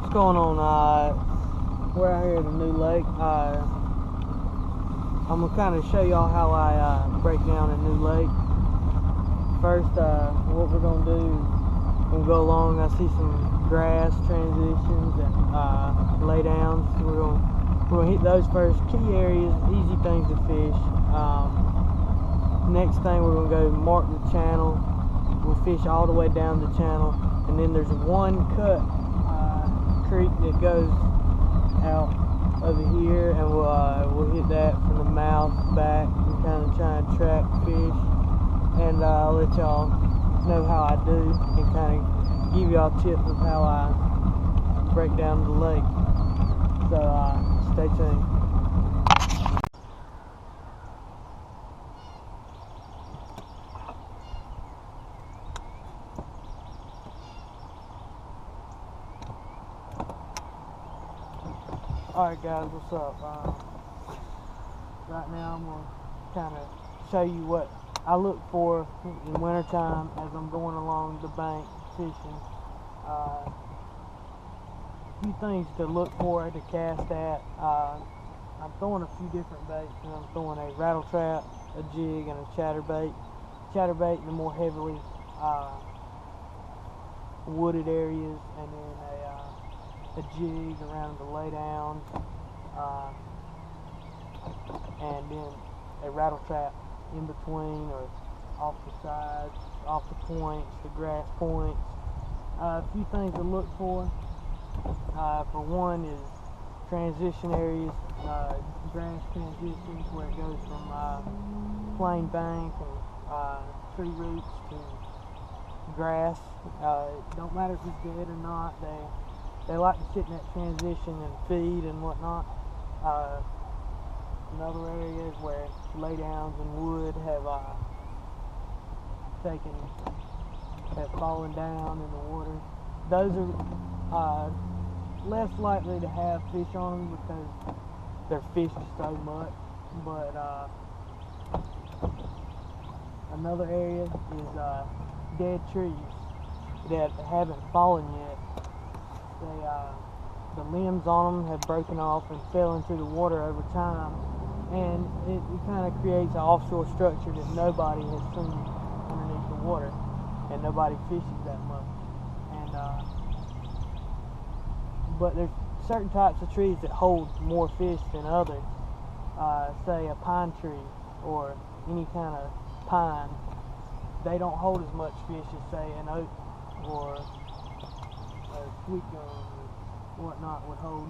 What's going on? We're out here at a new lake. I'm gonna kind of show y'all how I break down a new lake. First, what we're gonna do, we'll go along. I see some grass transitions and lay downs. We're gonna hit those first. Key areas, easy things to fish. Next thing, we're gonna go mark the channel. We'll fish all the way down the channel, and then there's one cut creek that goes out over here, and we'll hit that from the mouth back and kind of try and track fish. And I'll let y'all know how I do and kind of give y'all tips of how I break down the lake. So stay tuned. Alright guys, what's up? Right now I'm going to kind of show you what I look for in wintertime as I'm going along the bank fishing. A few things to look for, to cast at. I'm throwing a few different baits, and I'm throwing a rattle trap, a jig, and a chatterbait. Chatterbait in the more heavily wooded areas, and then a jig around the laydowns, and then a rattle trap in between or off the sides, off the points, the grass points. A few things to look for. For one is transition areas, grass transitions where it goes from plain bank and tree roots to grass. It don't matter if it's dead or not. They like to sit in that transition and feed and whatnot. In other areas where laydowns and wood have fallen down in the water, those are less likely to have fish on them because they're fished so much. But another area is dead trees that haven't fallen yet. The limbs on them have broken off and fell into the water over time, and it kind of creates an offshore structure that nobody has seen underneath the water, and nobody fishes that much. And but there's certain types of trees that hold more fish than others. Say a pine tree or any kind of pine, they don't hold as much fish as say an oak or sweet gum or whatnot would hold,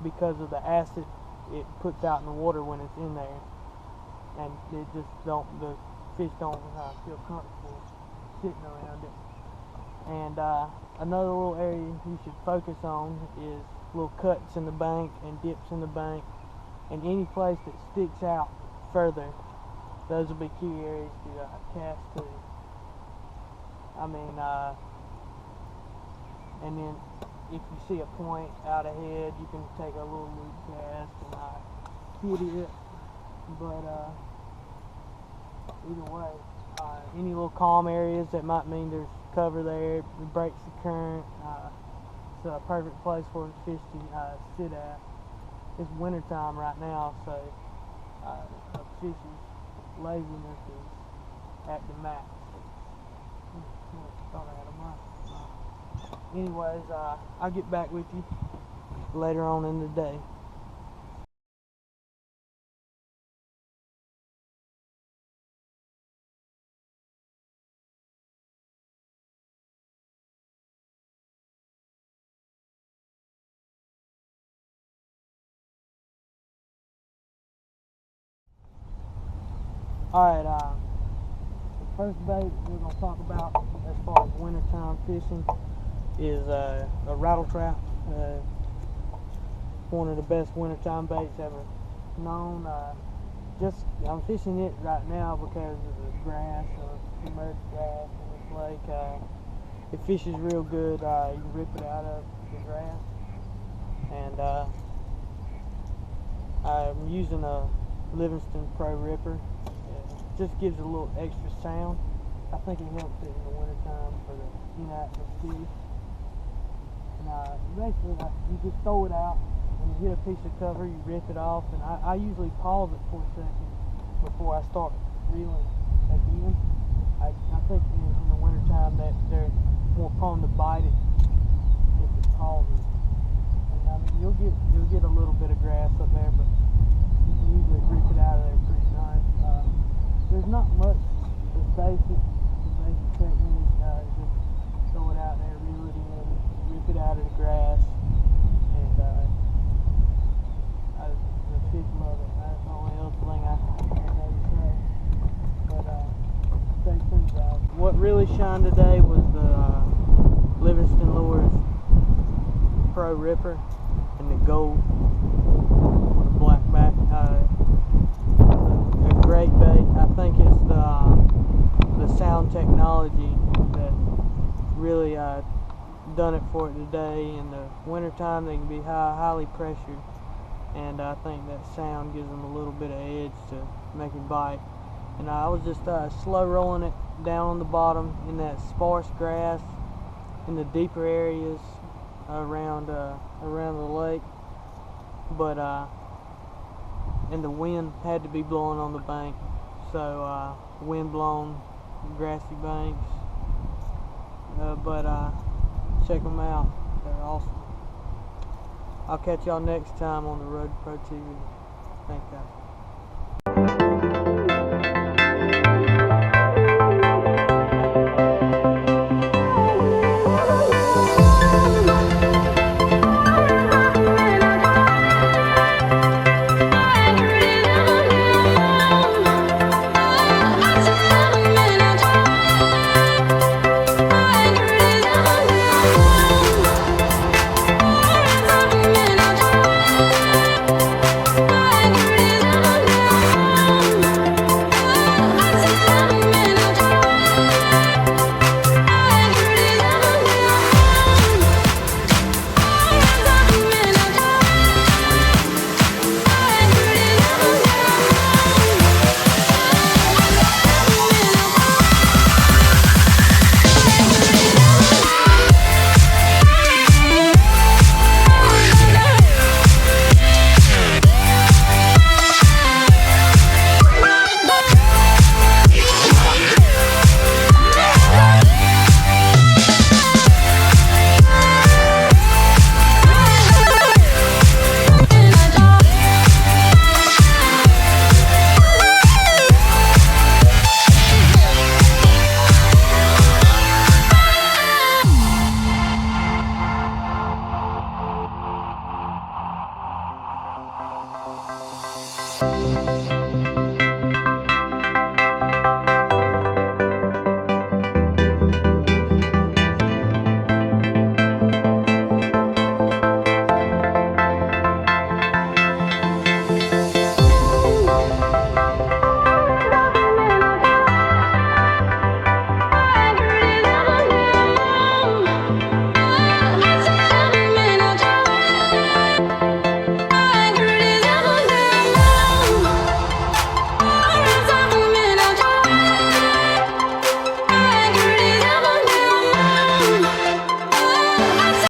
because of the acid it puts out in the water when it's in there, and the fish don't feel comfortable sitting around it. And another little area you should focus on is little cuts in the bank and dips in the bank, and any place that sticks out further. Those will be key areas to cast to. And then if you see a point out ahead, you can take a little loop cast and hit it. But either way, any little calm areas, that might mean there's cover there. It breaks the current. It's a perfect place for the fish to sit at. It's winter time right now, so a fish's laziness is at the max. Anyways, I'll get back with you later on in the day. Alright, the first bait we're going to talk about as far as wintertime fishing is a rattle trap. One of the best wintertime baits ever known. I'm fishing it right now because of the grass, submerged grass in this lake. It fishes real good. You rip it out of the grass, and I'm using a Livingston Pro Ripper. It just gives it a little extra sound. I think it helps it in the wintertime for the inactive fish. And basically, you just throw it out. When you hit a piece of cover, you rip it off. And I usually pause it for a second before I start reeling again. I think in the wintertime that they're more prone to bite it if it pauses. And I mean, you'll get a little bit of grass up there, but you can usually rip it out of there pretty nice. There's not much. The basic technique. Just throw it out there, reel it in, rip it out of the grass, and the fish love it. That's the only other thing I have to say. But stay tuned, guys. What really shined today was the Livingston Lures Pro Ripper and the gold with a black back. A great bait. I think it's the sound technology that really done it for it today. In the wintertime, they can be highly pressured, and I think that sound gives them a little bit of edge to make it bite. And I was just slow rolling it down on the bottom in that sparse grass in the deeper areas around the lake, but and the wind had to be blowing on the bank, so wind blown grassy banks, but check them out, they're awesome. I'll catch y'all next time on the Road to Pro TV. Thanks, guys.